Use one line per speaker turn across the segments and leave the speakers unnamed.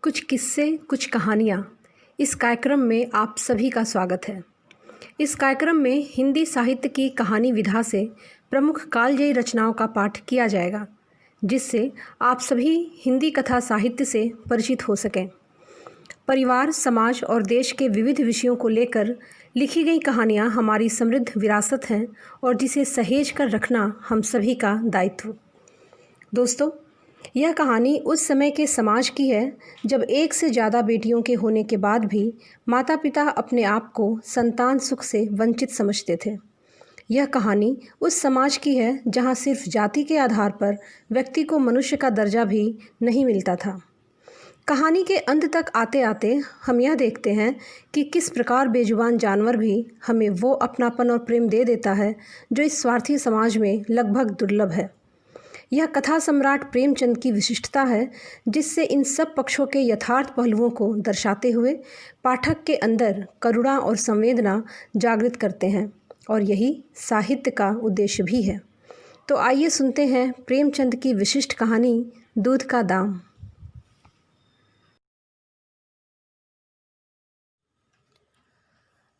कुछ किस्से कुछ कहानियाँ इस कार्यक्रम में आप सभी का स्वागत है। इस कार्यक्रम में हिंदी साहित्य की कहानी विधा से प्रमुख कालजयी रचनाओं का पाठ किया जाएगा, जिससे आप सभी हिंदी कथा साहित्य से परिचित हो सकें। परिवार, समाज और देश के विविध विषयों को लेकर लिखी गई कहानियाँ हमारी समृद्ध विरासत हैं और जिसे सहेज कर रखना हम सभी का दायित्व। दोस्तों, यह कहानी उस समय के समाज की है जब एक से ज़्यादा बेटियों के होने के बाद भी माता पिता अपने आप को संतान सुख से वंचित समझते थे। यह कहानी उस समाज की है जहाँ सिर्फ जाति के आधार पर व्यक्ति को मनुष्य का दर्जा भी नहीं मिलता था। कहानी के अंत तक आते आते हम यह देखते हैं कि किस प्रकार बेजुबान जानवर भी हमें वो अपनापन और प्रेम दे देता है जो इस स्वार्थी समाज में लगभग दुर्लभ है। यह कथा सम्राट प्रेमचंद की विशिष्टता है, जिससे इन सब पक्षों के यथार्थ पहलुओं को दर्शाते हुए पाठक के अंदर करुणा और संवेदना जागृत करते हैं, और यही साहित्य का उद्देश्य भी है। तो आइए सुनते हैं प्रेमचंद की विशिष्ट कहानी दूध का दाम।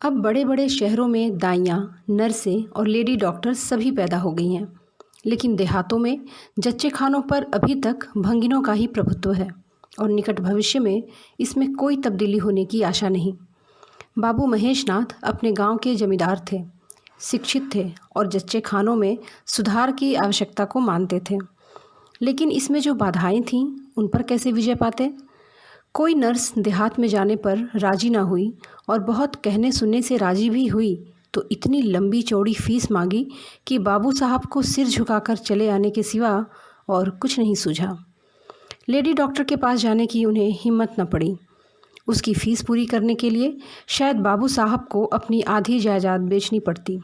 अब बड़े बड़े शहरों में दाइयाँ, नर्सें और लेडी डॉक्टर सभी पैदा हो गई हैं, लेकिन देहातों में जच्चे खानों पर अभी तक भंगिनों का ही प्रभुत्व है और निकट भविष्य में इसमें कोई तब्दीली होने की आशा नहीं। बाबू महेशनाथ अपने गांव के जमींदार थे, शिक्षित थे और जच्चे खानों में सुधार की आवश्यकता को मानते थे, लेकिन इसमें जो बाधाएं थीं उन पर कैसे विजय पाते। कोई नर्स देहात में जाने पर राजी ना हुई और बहुत कहने सुनने से राजी भी हुई तो इतनी लंबी चौड़ी फीस मांगी कि बाबू साहब को सिर झुकाकर चले आने के सिवा और कुछ नहीं सूझा। लेडी डॉक्टर के पास जाने की उन्हें हिम्मत न पड़ी। उसकी फ़ीस पूरी करने के लिए शायद बाबू साहब को अपनी आधी जायदाद बेचनी पड़ती।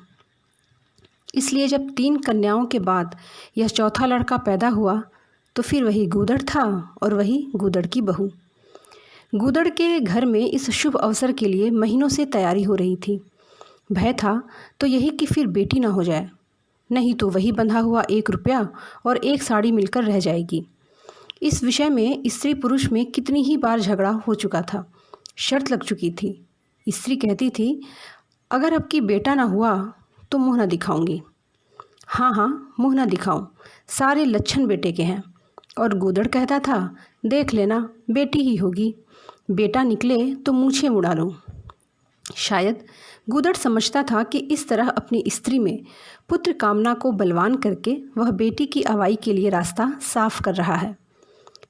इसलिए जब 3 कन्याओं के बाद यह चौथा लड़का पैदा हुआ तो फिर वही गूदड़ था और वही गूदड़ की बहू। गूदड़ के घर में इस शुभ अवसर के लिए महीनों से तैयारी हो रही थी। भय था तो यही कि फिर बेटी ना हो जाए, नहीं तो वही बंधा हुआ 1 रुपया और 1 साड़ी मिलकर रह जाएगी। इस विषय में स्त्री पुरुष में कितनी ही बार झगड़ा हो चुका था, शर्त लग चुकी थी। स्त्री कहती थी, अगर अब की बेटा ना हुआ तो मुँह ना दिखाऊंगी। हाँ, मुँह ना दिखाऊं, सारे लक्षण बेटे के हैं। और गूदड़ कहता था, देख लेना बेटी ही होगी, बेटा निकले तो मूछें उड़ा लूँ। शायद गूदड़ समझता था कि इस तरह अपनी स्त्री में पुत्र कामना को बलवान करके वह बेटी की अवाई के लिए रास्ता साफ कर रहा है।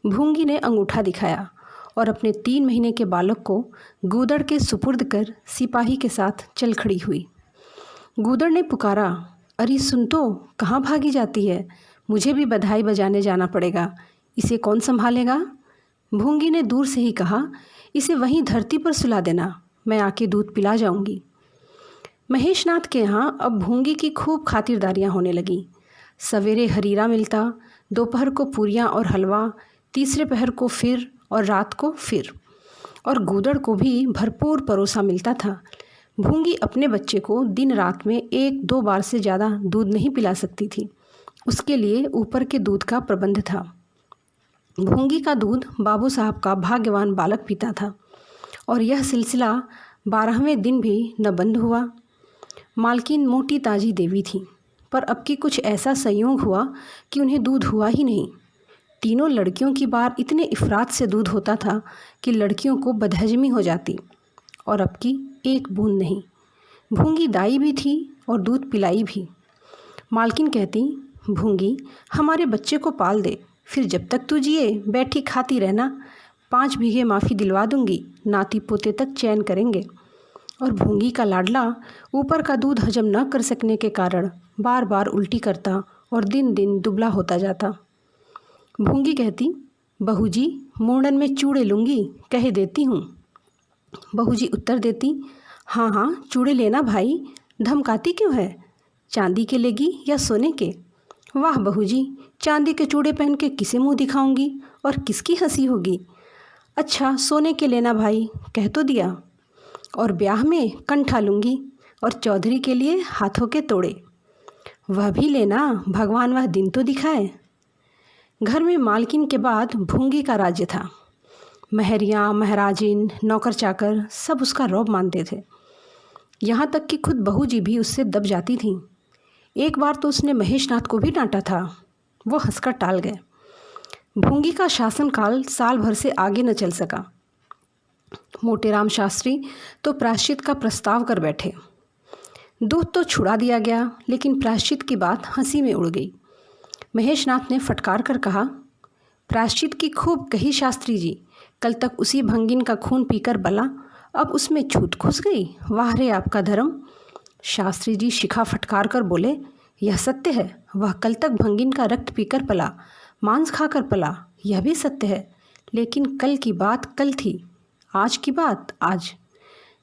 भूंगी ने अंगूठा दिखाया और अपने 3 महीने के बालक को गूदड़ के सुपुर्द कर सिपाही के साथ चल खड़ी हुई। गूदड़ ने पुकारा, अरे सुन तो, कहाँ भागी जाती है, मुझे भी बधाई बजाने जाना पड़ेगा, इसे कौन संभालेगा। भूंगी ने दूर से ही कहा, इसे वहीं धरती पर सुला देना, मैं आके दूध पिला जाऊंगी। महेशनाथ के यहाँ अब भूंगी की खूब खातिरदारियाँ होने लगीं। सवेरे हरीरा मिलता, दोपहर को पूरियाँ और हलवा, तीसरे पहर को फिर और रात को फिर, और गूदड़ को भी भरपूर परोसा मिलता था। भूंगी अपने बच्चे को दिन रात में 1-2 बार से ज़्यादा दूध नहीं पिला सकती थी, उसके लिए ऊपर के दूध का प्रबंध था। भूंगी का दूध बाबू साहब का भाग्यवान बालक पीता था और यह सिलसिला 12वें दिन भी न बंद हुआ। मालकिन मोटी ताजी देवी थी, पर अब की कुछ ऐसा संयोग हुआ कि उन्हें दूध हुआ ही नहीं। तीनों लड़कियों की बार इतने इफरात से दूध होता था कि लड़कियों को बदहजमी हो जाती, और अब की 1 बूंद नहीं। भूंगी दाई भी थी और दूध पिलाई भी। मालकिन कहती, भूंगी हमारे बच्चे को पाल दे, फिर जब तक तू जिए बैठी खाती रहना, 5 बीघे माफ़ी दिलवा दूंगी, नाती पोते तक चैन करेंगे। और भूंगी का लाडला ऊपर का दूध हजम न कर सकने के कारण बार बार उल्टी करता और दिन दिन दुबला होता जाता। भूंगी कहती, बहू जी मूंडन में चूड़े लूँगी, कह देती हूँ। बहू जी उत्तर देती, हाँ चूड़े लेना भाई, धमकाती क्यों है, चांदी के लेगी या सोने के। वाह बहू जी, चांदी के चूड़े पहन के किसे मुँह दिखाऊंगी और किसकी हंसी होगी। अच्छा सोने के लेना भाई, कह तो दिया। और ब्याह में कंठा लूँगी और चौधरी के लिए हाथों के तोड़े। वह भी लेना, भगवान वह दिन तो दिखाए। घर में मालकिन के बाद भूंगी का राज्य था। महरियाँ, महराजिन, नौकर चाकर सब उसका रौब मानते थे। यहाँ तक कि खुद बहू जी भी उससे दब जाती थीं। एक बार तो उसने महेशनाथ को भी डांटा था, वो हंसकर टाल गए। भूंगी का शासनकाल साल भर से आगे न चल सका। मोटेराम शास्त्री तो प्रायश्चित का प्रस्ताव कर बैठे। दूध तो छुड़ा दिया गया, लेकिन प्रायश्चित की बात हंसी में उड़ गई। महेशनाथ ने फटकार कर कहा, प्रायश्चित की खूब कही शास्त्री जी, कल तक उसी भंगिन का खून पीकर बला, अब उसमें छूत घुस गई। वाह रे आपका धर्म। शास्त्री जी शिखा फटकार कर बोले, यह सत्य है, वह कल तक भंगिन का रक्त पीकर पला, मांस खाकर पला, यह भी सत्य है। लेकिन कल की बात कल थी, आज की बात आज।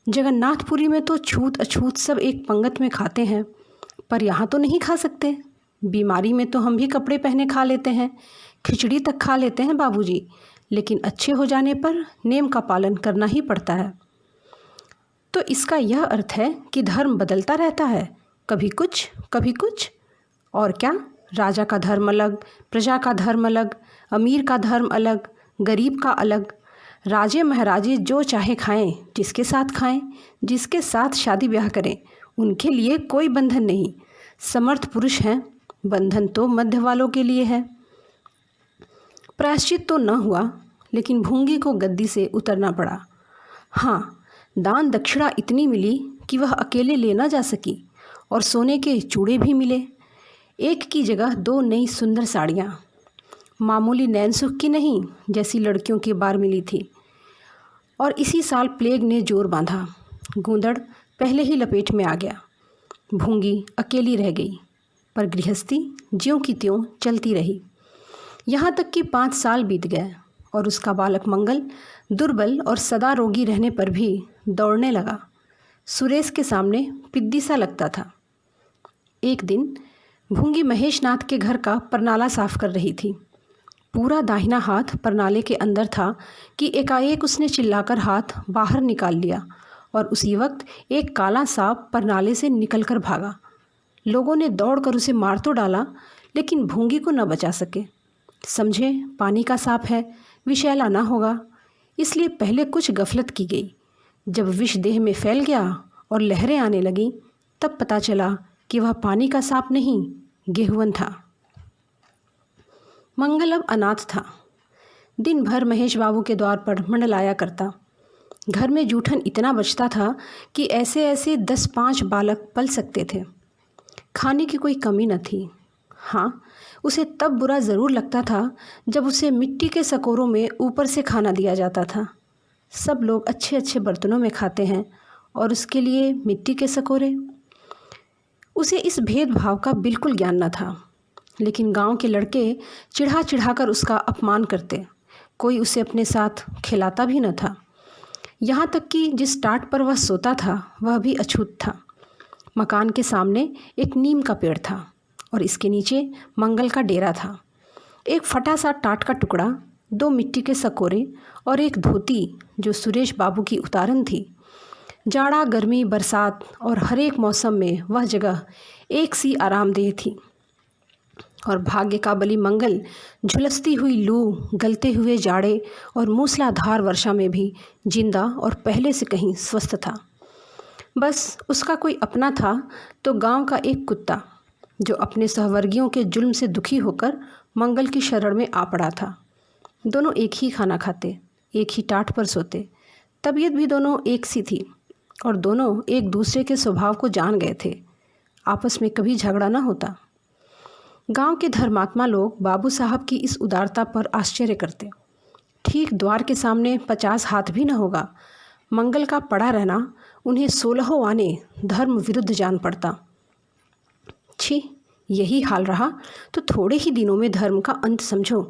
जगन्नाथपुरी में तो छूत अछूत सब एक पंगत में खाते हैं, पर यहाँ तो नहीं खा सकते। बीमारी में तो हम भी कपड़े पहने खा लेते हैं, खिचड़ी तक खा लेते हैं बाबूजी, लेकिन अच्छे हो जाने पर नेम का पालन करना ही पड़ता है। तो इसका यह अर्थ है कि धर्म बदलता रहता है, कभी कुछ कभी कुछ। और क्या, राजा का धर्म अलग, प्रजा का धर्म अलग, अमीर का धर्म अलग, गरीब का अलग। राजे महाराजे जो चाहे खाएं, जिसके साथ खाएं, जिसके साथ शादी ब्याह करें, उनके लिए कोई बंधन नहीं। समर्थ पुरुष हैं, बंधन तो मध्य वालों के लिए है। प्रायश्चित तो न हुआ, लेकिन भूंगी को गद्दी से उतरना पड़ा। हाँ, दान दक्षिणा इतनी मिली कि वह अकेले ले ना जा सकी, और सोने के चूड़े भी मिले। एक की जगह 2 नई सुंदर साड़ियाँ, मामूली नैनसुख की नहीं, जैसी लड़कियों की बार मिली थी। और इसी साल प्लेग ने जोर बांधा, गूंदड़ पहले ही लपेट में आ गया। भूंगी अकेली रह गई, पर गृहस्थी ज्यों की त्यों चलती रही। यहाँ तक कि 5 साल बीत गए और उसका बालक मंगल दुर्बल और सदा रोगी रहने पर भी दौड़ने लगा। सुरेश के सामने पिद्दी सा लगता था। एक दिन भूंगी महेशनाथ के घर का परनाला साफ कर रही थी। पूरा दाहिना हाथ परनाले के अंदर था कि एकाएक उसने चिल्लाकर हाथ बाहर निकाल लिया, और उसी वक्त एक काला सांप परनाले से निकलकर भागा। लोगों ने दौड़कर उसे मार तो डाला, लेकिन भूंगी को न बचा सके। समझे पानी का सांप है, विषैला ना होगा, इसलिए पहले कुछ गफलत की गई। जब विष देह में फैल गया और लहरें आने लगीं, तब पता चला कि वह पानी का सांप नहीं, गेहुवन था। मंगल अब अनाथ था। दिन भर महेश बाबू के द्वार पर मंडलाया करता। घर में जूठन इतना बचता था कि ऐसे ऐसे 10-5 बालक पल सकते थे। खाने की कोई कमी न थी। हाँ, उसे तब बुरा ज़रूर लगता था जब उसे मिट्टी के सकोरों में ऊपर से खाना दिया जाता था। सब लोग अच्छे अच्छे बर्तनों में खाते हैं और उसके लिए मिट्टी के सकोरे। उसे इस भेदभाव का बिल्कुल ज्ञान न था, लेकिन गांव के लड़के चिढ़ा चिढ़ा कर उसका अपमान करते। कोई उसे अपने साथ खिलाता भी न था। यहाँ तक कि जिस टाट पर वह सोता था वह भी अछूत था। मकान के सामने एक नीम का पेड़ था और इसके नीचे मंगल का डेरा था। एक फटा सा टाट का टुकड़ा, 2 मिट्टी के सकोरे और एक धोती जो सुरेश बाबू की उतारन थी। जाड़ा, गर्मी, बरसात और हर एक मौसम में वह जगह एक सी आरामदेह थी। और भाग्य का बली मंगल झुलसती हुई लू, गलते हुए जाड़े और मूसलाधार वर्षा में भी जिंदा और पहले से कहीं स्वस्थ था। बस उसका कोई अपना था तो गांव का एक कुत्ता, जो अपने सहवर्गियों के जुल्म से दुखी होकर मंगल की शरण में आ पड़ा था। दोनों एक ही खाना खाते, एक ही टाट पर सोते। तबीयत भी दोनों एक सी थी और दोनों एक दूसरे के स्वभाव को जान गए थे। आपस में कभी झगड़ा न होता। गांव के धर्मात्मा लोग बाबू साहब की इस उदारता पर आश्चर्य करते। ठीक द्वार के सामने 50 हाथ भी न होगा, मंगल का पड़ा रहना उन्हें 16 आने धर्म विरुद्ध जान पड़ता। छी, यही हाल रहा तो थोड़े ही दिनों में धर्म का अंत समझो।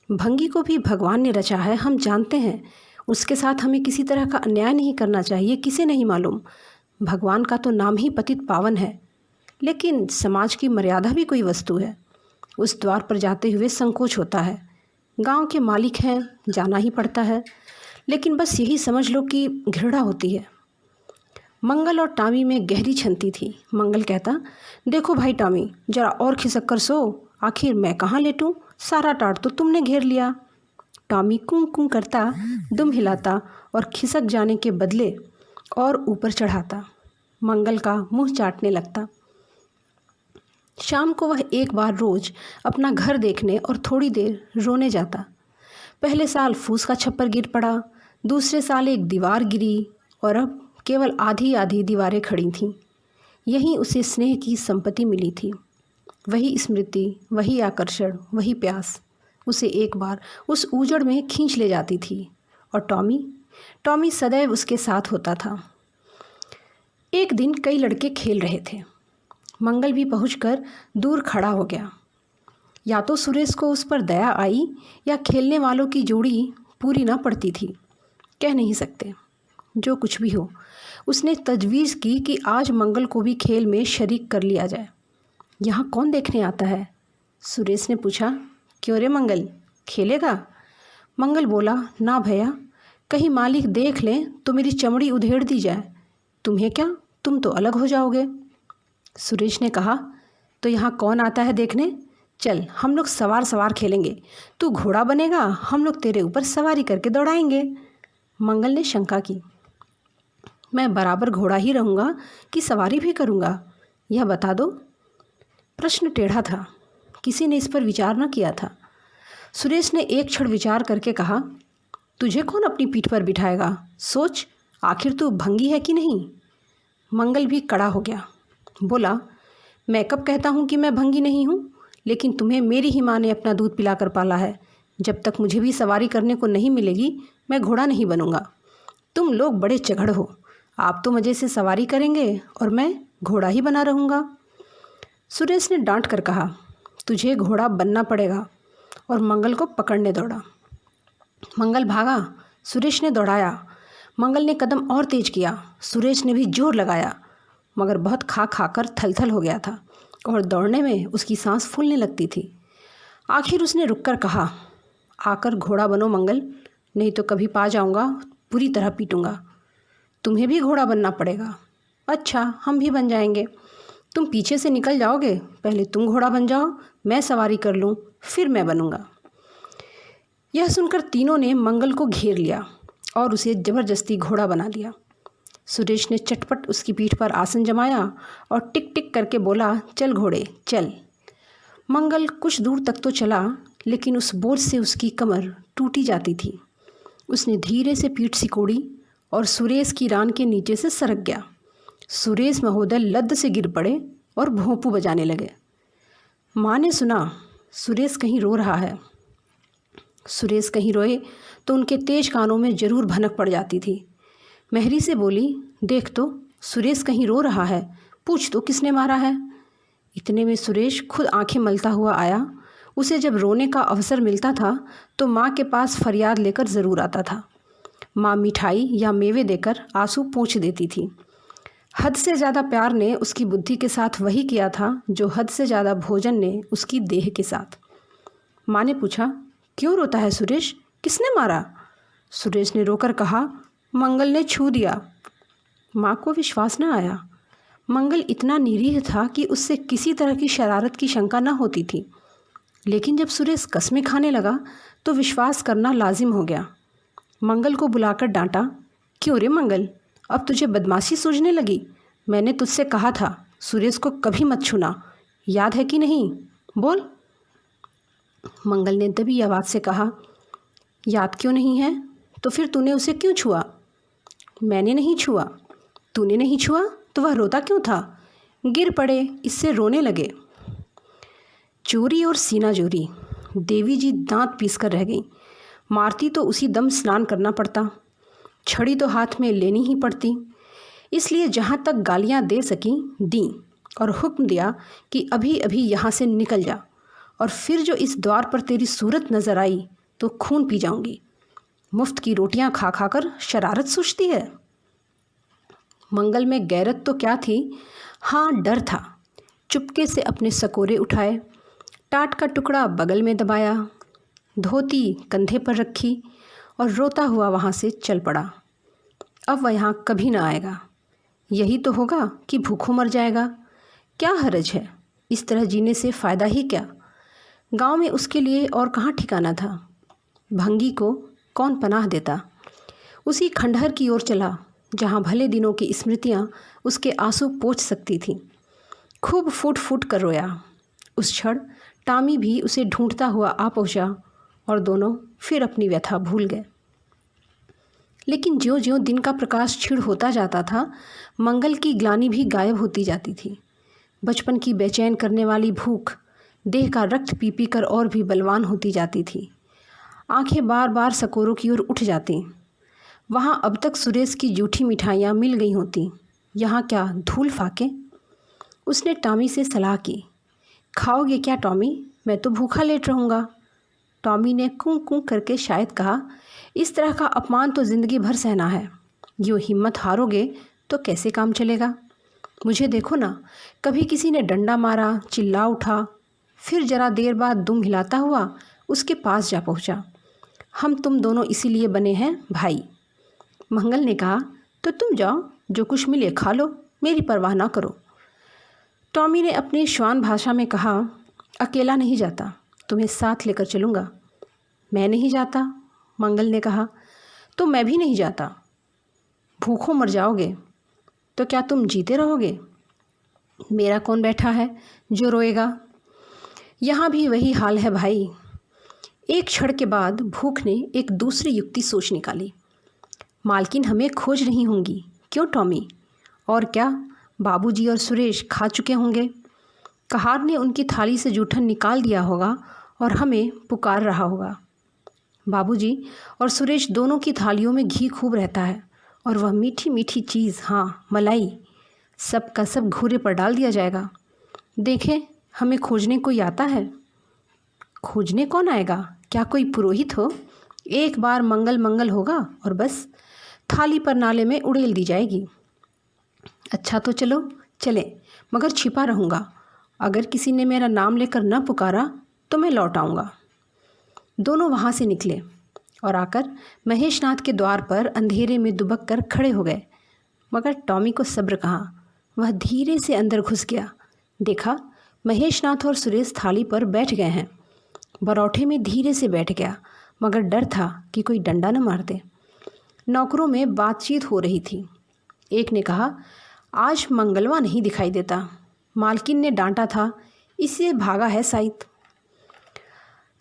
भंगी को भी भगवान ने रचा है, हम जानते हैं। उसके साथ हमें किसी तरह का अन्याय नहीं करना चाहिए, किसे नहीं मालूम। भगवान का तो नाम ही पतित पावन है, लेकिन समाज की मर्यादा भी कोई वस्तु है। उस द्वार पर जाते हुए संकोच होता है। गांव के मालिक हैं, जाना ही पड़ता है, लेकिन बस यही समझ लो कि घृणा होती है। मंगल और टॉमी में गहरी छनती थी। मंगल कहता, देखो भाई टॉमी, जरा और खिसक कर सो, आखिर मैं कहाँ लेटूं, सारा टाट तो तुमने घेर लिया। टॉमी कूं कूं करता, दुम हिलाता और खिसक जाने के बदले और ऊपर चढ़ाता। मंगल का मुंह चाटने लगता। शाम को वह एक बार रोज अपना घर देखने और थोड़ी देर रोने जाता। पहले साल फूस का छप्पर गिर पड़ा, दूसरे साल एक दीवार गिरी और अब केवल आधी आधी दीवारें खड़ी थीं। यहीं उसे स्नेह की संपत्ति मिली थी। वही स्मृति, वही आकर्षण, वही प्यास उसे एक बार उस उजड़ में खींच ले जाती थी। और टॉमी सदैव उसके साथ होता था। एक दिन कई लड़के खेल रहे थे। मंगल भी पहुंचकर दूर खड़ा हो गया। या तो सुरेश को उस पर दया आई या खेलने वालों की जोड़ी पूरी ना पड़ती थी, कह नहीं सकते। जो कुछ भी हो, उसने तजवीज़ की कि आज मंगल को भी खेल में शरीक कर लिया जाए। यहाँ कौन देखने आता है? सुरेश ने पूछा। क्यों रे मंगल, खेलेगा? मंगल बोला, ना भैया, कहीं मालिक देख लें तो मेरी चमड़ी उधेड़ दी जाए। तुम्हें क्या, तुम तो अलग हो जाओगे। सुरेश ने कहा, तो यहाँ कौन आता है देखने? चल हम लोग सवार खेलेंगे। तू घोड़ा बनेगा, हम लोग तेरे ऊपर सवारी करके दौड़ाएंगे। मंगल ने शंका की। मैं बराबर घोड़ा ही रहूँगा कि सवारी भी करूँगा, यह बता दो। प्रश्न टेढ़ा था, किसी ने इस पर विचार न किया था। सुरेश ने एक क्षण विचार करके कहा, तुझे कौन अपनी पीठ पर बिठाएगा? सोच, आखिर तू भंगी है कि नहीं? मंगल भी कड़ा हो गया। बोला, मैं कब कहता हूँ कि मैं भंगी नहीं हूँ, लेकिन तुम्हें मेरी ही माँ ने अपना दूध पिलाकर पाला है। जब तक मुझे भी सवारी करने को नहीं मिलेगी, मैं घोड़ा नहीं बनूँगा। तुम लोग बड़े चगड़ हो, आप तो मज़े से सवारी करेंगे और मैं घोड़ा ही बना रहूँगा। सुरेश ने डांट कर कहा, तुझे घोड़ा बनना पड़ेगा, और मंगल को पकड़ने दौड़ा। मंगल भागा, सुरेश ने दौड़ाया। मंगल ने कदम और तेज किया, सुरेश ने भी जोर लगाया, मगर बहुत खा कर थल हो गया था और दौड़ने में उसकी सांस फूलने लगती थी। आखिर उसने रुककर कहा, आकर घोड़ा बनो मंगल, नहीं तो कभी पा जाऊंगा, पूरी तरह पीटूंगा। तुम्हें भी घोड़ा बनना पड़ेगा। अच्छा, हम भी बन जाएंगे। तुम पीछे से निकल जाओगे, पहले तुम घोड़ा बन जाओ, मैं सवारी कर लूँ, फिर मैं बनूंगा। यह सुनकर तीनों ने मंगल को घेर लिया और उसे ज़बरदस्ती घोड़ा बना लिया। सुरेश ने चटपट उसकी पीठ पर आसन जमाया और टिक टिक करके बोला, चल घोड़े चल। मंगल कुछ दूर तक तो चला, लेकिन उस बोझ से उसकी कमर टूटी जाती थी। उसने धीरे से पीठ सिकोड़ी और सुरेश की रान के नीचे से सरक गया। सुरेश महोदय लद्द से गिर पड़े और भोंपू बजाने लगे। माँ ने सुना सुरेश कहीं रो रहा है। सुरेश कहीं रोए तो उनके तेज कानों में जरूर भनक पड़ जाती थी। महरी से बोली, देख तो सुरेश कहीं रो रहा है, पूछ तो किसने मारा है। इतने में सुरेश खुद आंखें मलता हुआ आया। उसे जब रोने का अवसर मिलता था तो माँ के पास फरियाद लेकर ज़रूर आता था। माँ मिठाई या मेवे देकर आंसू पोंछ देती थी। हद से ज़्यादा प्यार ने उसकी बुद्धि के साथ वही किया था जो हद से ज़्यादा भोजन ने उसकी देह के साथ। माँ ने पूछा, क्यों रोता है सुरेश, किसने मारा? सुरेश ने रोकर कहा, मंगल ने छू दिया। माँ को विश्वास न आया। मंगल इतना निरीह था कि उससे किसी तरह की शरारत की शंका न होती थी, लेकिन जब सुरेश कसमें खाने लगा तो विश्वास करना लाजिम हो गया। मंगल को बुलाकर डांटा, क्यों रे मंगल, अब तुझे बदमाशी सूझने लगी? मैंने तुझसे कहा था सुरेश को कभी मत छूना, याद है कि नहीं? बोल। मंगल ने दबी आवाज़ से कहा, याद क्यों नहीं है? तो फिर तूने उसे क्यों छुआ? मैंने नहीं छुआ। तूने नहीं छुआ तो वह रोता क्यों था? गिर पड़े, इससे रोने लगे। चोरी और सीना जोरी। देवी जी दांत पीस कर रह गई। मारती तो उसी दम स्नान करना पड़ता, छड़ी तो हाथ में लेनी ही पड़ती। इसलिए जहाँ तक गालियाँ दे सकी दी और हुक्म दिया कि अभी अभी यहाँ से निकल जा, और फिर जो इस द्वार पर तेरी सूरत नज़र आई तो खून पी जाऊंगी। मुफ्त की रोटियां खा कर शरारत सूझती है। मंगल में गैरत तो क्या थी, हाँ डर था। चुपके से अपने सकोरे उठाए, टाट का टुकड़ा बगल में दबाया, धोती कंधे पर रखी और रोता हुआ वहाँ से चल पड़ा। अब वह यहाँ कभी ना आएगा। यही तो होगा कि भूखों मर जाएगा। क्या हर्ज है, इस तरह जीने से फ़ायदा ही क्या? गांव में उसके लिए और कहाँ ठिकाना था। भंगी को कौन पनाह देता। उसी खंडहर की ओर चला जहाँ भले दिनों की स्मृतियाँ उसके आंसू पोंछ सकती थीं। खूब फूट फूट कर रोया। उस क्षण टॉमी भी उसे ढूंढता हुआ आ पहुँचा और दोनों फिर अपनी व्यथा भूल गए। लेकिन ज्यों ज्यों दिन का प्रकाश क्षीण होता जाता था, मंगल की ग्लानि भी गायब होती जाती थी। बचपन की बेचैन करने वाली भूख देह का रक्त पी पी कर और भी बलवान होती जाती थी। आंखें बार बार सकोरों की ओर उठ जाती। वहाँ अब तक सुरेश की जूठी मिठाइयाँ मिल गई होती, यहाँ क्या धूल फाके। उसने टॉमी से सलाह की, खाओगे क्या टॉमी? मैं तो भूखा लेट रहूँगा। टॉमी ने कूं कूं करके शायद कहा, इस तरह का अपमान तो ज़िंदगी भर सहना है। यूँ हिम्मत हारोगे तो कैसे काम चलेगा? मुझे देखो ना, कभी किसी ने डंडा मारा, चिल्ला उठा, फिर जरा देर बाद दुम हिलाता हुआ उसके पास जा पहुँचा। हम तुम दोनों इसीलिए बने हैं भाई। मंगल ने कहा, तो तुम जाओ, जो कुछ मिले खा लो, मेरी परवाह ना करो। टॉमी ने अपनी श्वान भाषा में कहा, अकेला नहीं जाता, तुम्हें साथ लेकर चलूँगा। मैं नहीं जाता, मंगल ने कहा। तो मैं भी नहीं जाता। भूखों मर जाओगे तो क्या तुम जीते रहोगे? मेरा कौन बैठा है जो रोएगा? यहाँ भी वही हाल है भाई। एक क्षण के बाद भूख ने एक दूसरी युक्ति सोच निकाली। मालकिन हमें खोज रही होंगी, क्यों टॉमी? और क्या बाबूजी और सुरेश खा चुके होंगे? कहार ने उनकी थाली से जूठन निकाल दिया होगा और हमें पुकार रहा होगा। बाबूजी और सुरेश दोनों की थालियों में घी खूब रहता है और वह मीठी मीठी चीज़, हाँ मलाई, सब का सब घूरे पर डाल दिया जाएगा। देखें, हमें खोजने कोई आता है? खोजने कौन आएगा? क्या कोई पुरोहित हो? एक बार मंगल मंगल होगा और बस थाली पर नाले में उड़ेल दी जाएगी। अच्छा तो चलो चले, मगर छिपा रहूँगा। अगर किसी ने मेरा नाम लेकर न पुकारा तो मैं लौट आऊँगा। दोनों वहाँ से निकले और आकर महेशनाथ के द्वार पर अंधेरे में दुबक कर खड़े हो गए। मगर टॉमी को सब्र कहाँ, वह धीरे से अंदर घुस गया। देखा, महेशनाथ और सुरेश थाली पर बैठ गए हैं। बरौठे में धीरे से बैठ गया, मगर डर था कि कोई डंडा न मार दे। नौकरों में बातचीत हो रही थी। एक ने कहा, आज मंगलवा नहीं दिखाई देता, मालकिन ने डांटा था, इसलिए भागा है शायद।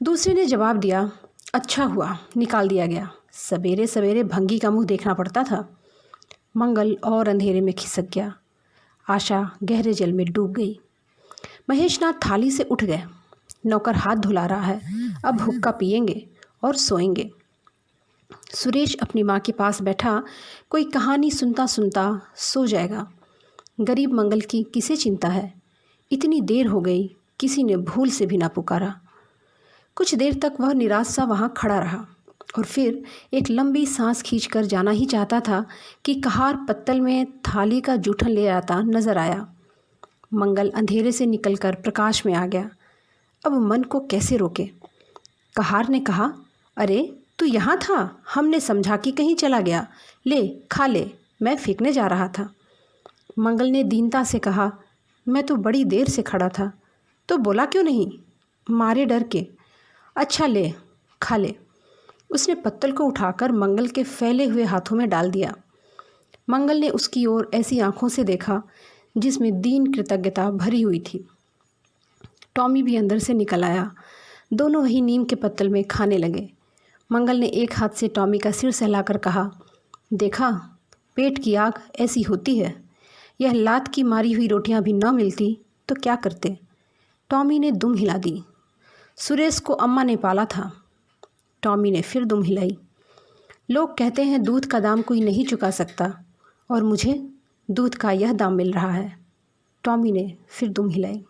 दूसरे ने जवाब दिया, अच्छा हुआ निकाल दिया गया, सवेरे सवेरे भंगी का मुंह देखना पड़ता था। मंगल और अंधेरे में खिसक गया। आशा गहरे जल में डूब गई। महेशनाथ थाली से उठ गए। नौकर हाथ धुला रहा है, अब हुक्का पिएंगे और सोएंगे। सुरेश अपनी माँ के पास बैठा कोई कहानी सुनता सुनता सो जाएगा। गरीब मंगल की किसे चिंता है? इतनी देर हो गई, किसी ने भूल से भी ना पुकारा। कुछ देर तक वह निराश सा वहाँ खड़ा रहा और फिर एक लंबी सांस खींचकर जाना ही चाहता था कि कहार पत्तल में थाली का जूठन ले आता नजर आया। मंगल अंधेरे से निकलकर प्रकाश में आ गया। अब मन को कैसे रोके? कहार ने कहा, अरे तू यहाँ था, हमने समझा कि कहीं चला गया, ले खा ले, मैं फेंकने जा रहा था। मंगल ने दीनता से कहा, मैं तो बड़ी देर से खड़ा था, तो बोला क्यों नहीं? मारे डर के। अच्छा ले खा ले। उसने पत्तल को उठाकर मंगल के फैले हुए हाथों में डाल दिया। मंगल ने उसकी ओर ऐसी आंखों से देखा जिसमें दीन कृतज्ञता भरी हुई थी। टॉमी भी अंदर से निकल आया। दोनों वही नीम के पत्तल में खाने लगे। मंगल ने एक हाथ से टॉमी का सिर सहलाकर कहा, देखा, पेट की आग ऐसी होती है। यह लात की मारी हुई रोटियां भी न मिलती तो क्या करते? टॉमी ने दुम हिला दी। सुरेश को अम्मा ने पाला था। टॉमी ने फिर दुम हिलाई। लोग कहते हैं दूध का दाम कोई नहीं चुका सकता, और मुझे दूध का यह दाम मिल रहा है। टॉमी ने फिर दुम हिलाई।